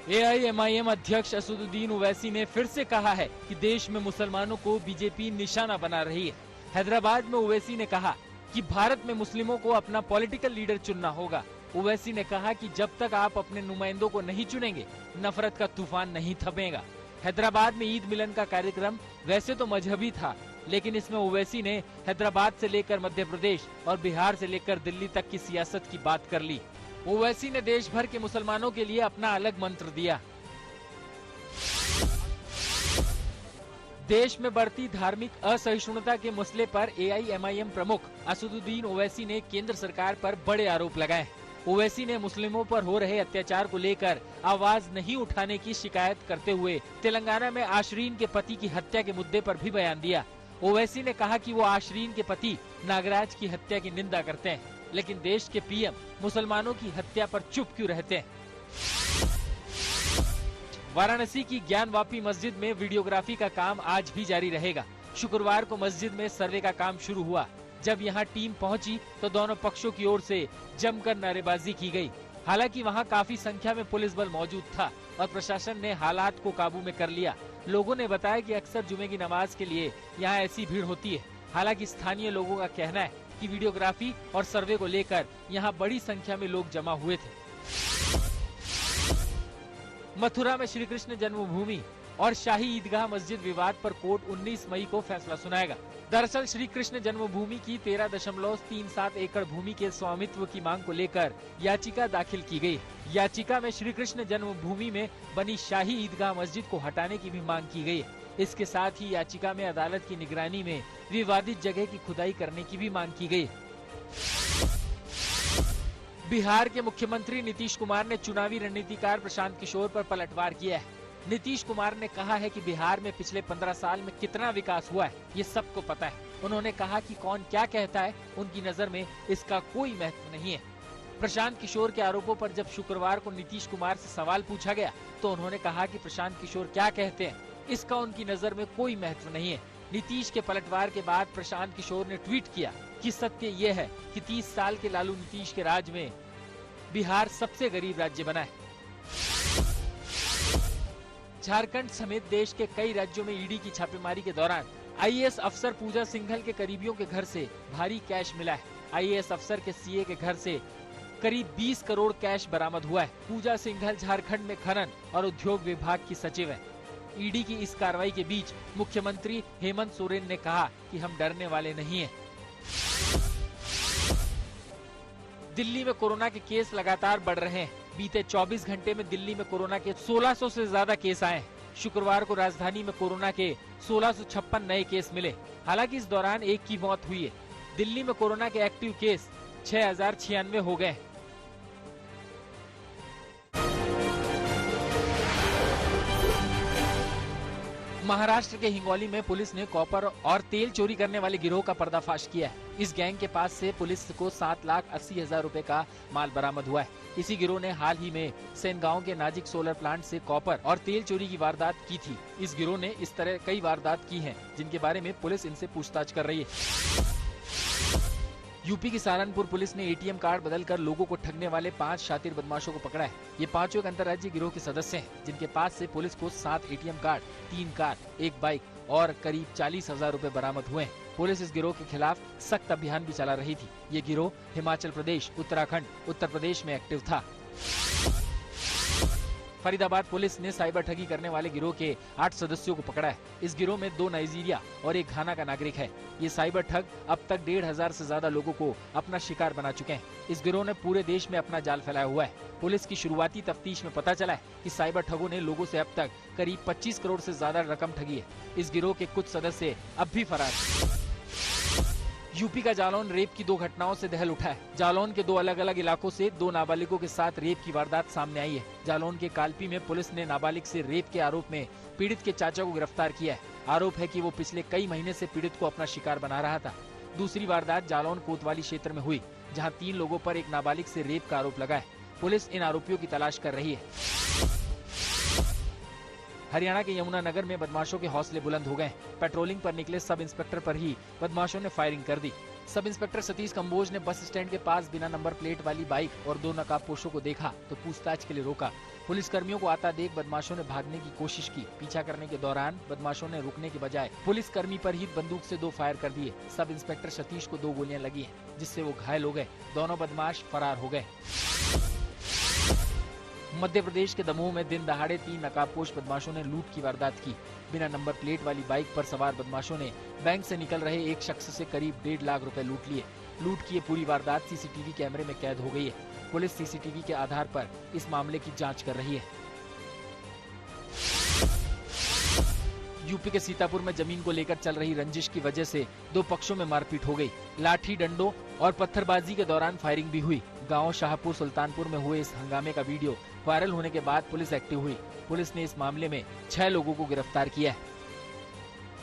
AIMIM अध्यक्ष असदुद्दीन ओवैसी ने फिर से कहा है कि देश में मुसलमानों को बीजेपी निशाना बना रही है। हैदराबाद में ओवैसी ने कहा कि भारत में मुस्लिमों को अपना पॉलिटिकल लीडर चुनना होगा। ओवैसी ने कहा कि जब तक आप अपने नुमाइंदों को नहीं चुनेंगे, नफरत का तूफान नहीं थमेगा। हैदराबाद में ईद मिलन का कार्यक्रम वैसे तो मजहबी था, लेकिन इसमें ओवैसी ने हैदराबाद से लेकर मध्य प्रदेश और बिहार से लेकर दिल्ली तक की सियासत की बात कर ली। ओवैसी ने देश भर के मुसलमानों के लिए अपना अलग मंत्र दिया। देश में बढ़ती धार्मिक असहिष्णुता के मसले पर AIMIM प्रमुख असदुद्दीन ओवैसी ने केंद्र सरकार पर बड़े आरोप लगाए। ओवैसी ने मुस्लिमों पर हो रहे अत्याचार को लेकर आवाज नहीं उठाने की शिकायत करते हुए तेलंगाना में आशरीन के पति की हत्या के मुद्दे पर भी बयान दिया। ओवैसी ने कहा कि वो आशरीन के पति नागराज की हत्या की निंदा करते हैं, लेकिन देश के PM मुसलमानों की हत्या पर चुप क्यों रहते हैं। वाराणसी की ज्ञानवापी मस्जिद में वीडियोग्राफी का काम आज भी जारी रहेगा। शुक्रवार को मस्जिद में सर्वे का काम शुरू हुआ। जब यहां टीम पहुंची तो दोनों पक्षों की ओर से जमकर नारेबाजी की गई। हालांकि वहां काफी संख्या में पुलिस बल मौजूद था और प्रशासन ने हालात को काबू में कर लिया। लोगों ने बताया कि अक्सर जुमे की नमाज के लिए यहां ऐसी भीड़ होती है। हालांकि स्थानीय लोगों का कहना है कि वीडियोग्राफी और सर्वे को लेकर यहां बड़ी संख्या में लोग जमा हुए थे। मथुरा में श्री कृष्ण जन्मभूमि और शाही ईदगाह मस्जिद विवाद पर कोर्ट 19 मई को फैसला सुनाएगा। दरअसल श्री कृष्ण जन्मभूमि की 13.37 एकड़ भूमि के स्वामित्व की मांग को लेकर याचिका दाखिल की गई। याचिका में श्री कृष्ण जन्मभूमि में बनी शाही ईदगाह मस्जिद को हटाने की भी मांग की गई है। इसके साथ ही याचिका में अदालत की निगरानी में विवादित जगह की खुदाई करने की भी मांग की गई। बिहार के मुख्यमंत्री नीतीश कुमार ने चुनावी रणनीतिकार प्रशांत किशोर पर पलटवार किया है। नीतीश कुमार ने कहा है कि बिहार में पिछले 15 साल में कितना विकास हुआ है, ये सबको पता है। उन्होंने कहा कि कौन क्या कहता है, उनकी नजर में इसका कोई महत्व नहीं है। प्रशांत किशोर के आरोपों पर जब शुक्रवार को नीतीश कुमार से सवाल पूछा गया तो उन्होंने कहा कि प्रशांत किशोर क्या कहते हैं, इसका उनकी नजर में कोई महत्व नहीं है। नीतीश के पलटवार के बाद प्रशांत किशोर ने ट्वीट किया कि सत्य ये है कि 30 साल के लालू नीतीश के राज में बिहार सबसे गरीब राज्य बना है। झारखंड समेत देश के कई राज्यों में ईडी की छापेमारी के दौरान IAS अफसर पूजा सिंघल के करीबियों के घर से भारी कैश मिला है। IAS अफसर के CA के घर से करीब 20 करोड़ कैश बरामद हुआ है। पूजा सिंघल झारखंड में खनन और उद्योग विभाग की सचिव है। ईडी की इस कार्रवाई के बीच मुख्यमंत्री हेमंत सोरेन ने कहा कि हम डरने वाले नहीं हैं। दिल्ली में कोरोना के केस लगातार बढ़ रहे हैं। बीते 24 घंटे में दिल्ली में कोरोना के 1600 से ज्यादा केस आए। शुक्रवार को राजधानी में कोरोना के 1656 नए केस मिले। हालांकि इस दौरान एक की मौत हुई है। दिल्ली में कोरोना के एक्टिव केस 6096 हो गए। महाराष्ट्र के हिंगोली में पुलिस ने कॉपर और तेल चोरी करने वाले गिरोह का पर्दाफाश किया है। इस गैंग के पास से पुलिस को 7,80,000 रुपए का माल बरामद हुआ है। इसी गिरोह ने हाल ही में सेनगांव के नाजिक सोलर प्लांट से कॉपर और तेल चोरी की वारदात की थी। इस गिरोह ने इस तरह कई वारदात की हैं, जिनके बारे में पुलिस इनसे पूछताछ कर रही है। यूपी की सहारनपुर पुलिस ने ATM कार्ड बदलकर लोगों को ठगने वाले 5 शातिर बदमाशों को पकड़ा है। ये पांचों एक अंतर्राज्यीय गिरोह के सदस्य हैं, जिनके पास से पुलिस को 7 ATM कार्ड, 3 कार, 1 बाइक और करीब 40,000 रुपए बरामद हुए हैं। पुलिस इस गिरोह के खिलाफ सख्त अभियान भी चला रही थी। ये गिरोह हिमाचल प्रदेश, उत्तराखंड, उत्तर प्रदेश में एक्टिव था। फरीदाबाद पुलिस ने साइबर ठगी करने वाले गिरोह के 8 सदस्यों को पकड़ा है। इस गिरोह में 2 नाइजीरिया और 1 घाना का नागरिक है। ये साइबर ठग अब तक 1,500 से ज्यादा लोगों को अपना शिकार बना चुके हैं। इस गिरोह ने पूरे देश में अपना जाल फैलाया हुआ है। पुलिस की शुरुआती तफ्तीश में पता चला है कि साइबर ठगों ने लोगों से अब तक करीब 25 करोड़ से ज्यादा रकम ठगी है। इस गिरोह के कुछ सदस्य अब भी फरार हैं। यूपी का जालौन रेप की 2 घटनाओं से दहल उठा है। जालौन के 2 अलग अलग इलाकों से 2 नाबालिगों के साथ रेप की वारदात सामने आई है। जालौन के कालपी में पुलिस ने नाबालिग से रेप के आरोप में पीड़ित के चाचा को गिरफ्तार किया है। आरोप है कि वो पिछले कई महीने से पीड़ित को अपना शिकार बना रहा था। दूसरी वारदात जालौन कोतवाली क्षेत्र में हुई, जहाँ 3 लोगों पर एक नाबालिग से रेप का आरोप लगा है। पुलिस इन आरोपियों की तलाश कर रही है। हरियाणा के यमुनानगर में बदमाशों के हौसले बुलंद हो गए। पेट्रोलिंग पर निकले सब इंस्पेक्टर पर ही बदमाशों ने फायरिंग कर दी। सब इंस्पेक्टर सतीश कंबोज ने बस स्टैंड के पास बिना नंबर प्लेट वाली बाइक और 2 नकाबपोशों को देखा तो पूछताछ के लिए रोका। पुलिस कर्मियों को आता देख बदमाशों ने भागने की कोशिश की। पीछा करने के दौरान बदमाशों ने रुकने के बजाय पुलिस कर्मी पर ही बंदूक से 2 फायर कर दिए। सब इंस्पेक्टर सतीश को 2 गोलियां लगी हैं, जिससे वो घायल हो गए। दोनों बदमाश फरार हो गए। मध्य प्रदेश के दमोह में दिन दहाड़े 3 नकाबपोश बदमाशों ने लूट की वारदात की। बिना नंबर प्लेट वाली बाइक पर सवार बदमाशों ने बैंक से निकल रहे एक शख्स से करीब 1.5 लाख रुपए लूट लिए। लूट की ये पूरी वारदात सीसीटीवी कैमरे में कैद हो गई है। पुलिस सीसीटीवी के आधार पर इस मामले की जांच कर रही है। यूपी के सीतापुर में जमीन को लेकर चल रही रंजिश की वजह से 2 पक्षों में मारपीट हो गई। लाठी डंडों और पत्थरबाजी के दौरान फायरिंग भी हुई। गांव शाहपुर सुल्तानपुर में हुए इस हंगामे का वीडियो वायरल होने के बाद पुलिस एक्टिव हुई। पुलिस ने इस मामले में 6 लोगों को गिरफ्तार किया है।